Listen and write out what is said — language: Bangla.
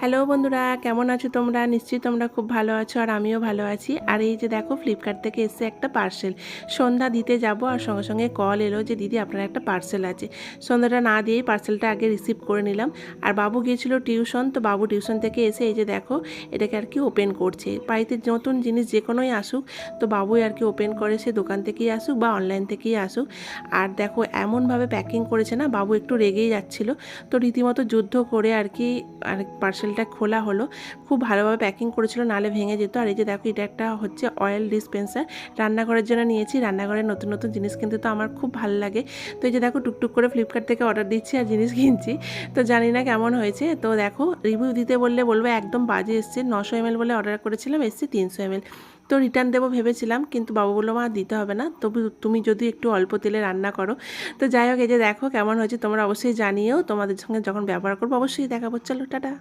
হ্যালো বন্ধুরা, কেমন আছো তোমরা? নিশ্চয়ই তোমরা খুব ভালো আছো আর আমিও ভালো আছি। আর এই যে দেখো, ফ্লিপকার্ট থেকে এসেছে একটা পার্সেল। সন্ধ্যা দিতে যাব আর সঙ্গে সঙ্গে কল এলো যে দিদি আপনার একটা পার্সেল আছে। সন্ধ্যাটা না দিয়েই পার্সেলটা আগে রিসিভ করে নিলাম। আর বাবু গিয়েছিল টিউশন, তো বাবু টিউশন থেকে এসে এই যে দেখো এটাকে আর কি ওপেন করছে। বাড়িতে নতুন জিনিস যে কোনোই আসুক, তো বাবুই আর কি ওপেন করে, সে দোকান থেকেই আসুক বা অনলাইন থেকেই আসুক। আর দেখো এমনভাবে প্যাকিং করেছে না, বাবু একটু রেগেই যাচ্ছিলো। তো রীতিমতো যুদ্ধ করে আর কি আর পার্সেলটা খোলা হলো। খুব ভালোভাবে প্যাকিং করেছিল, নালে ভেঙে যেত। আর এই যে দেখো, এটা একটা হচ্ছে অয়েল ডিসপেন্সার, রান্নাঘরের জন্য নিয়েছি। রান্নাঘরের নতুন নতুন জিনিস কিনতে তো আমার খুব ভালো লাগে। তো এই যে দেখো, টুকটুক করে ফ্লিপকার্ট থেকে অর্ডার দিচ্ছি আর জিনিস কিনছি। তো জানি না কেমন হয়েছে। তো দেখো, রিভিউ দিতে বললে বলবো একদম বাজে এসছে। 900 ml বলে অর্ডার করেছিলাম, এসছে 300 ml। তো রিটার্ন দেবো ভেবেছিলাম, কিন্তু বাবু বললো মা দিতে হবে না, তবু তুমি যদি একটু অল্প তেলে রান্না করো। তো যাই হোক, এই যে দেখো কেমন হয়েছে তোমরা অবশ্যই জানিও। তোমাদের সঙ্গে যখন ব্যবহার করবো অবশ্যই দেখাবো। চলো টাটা।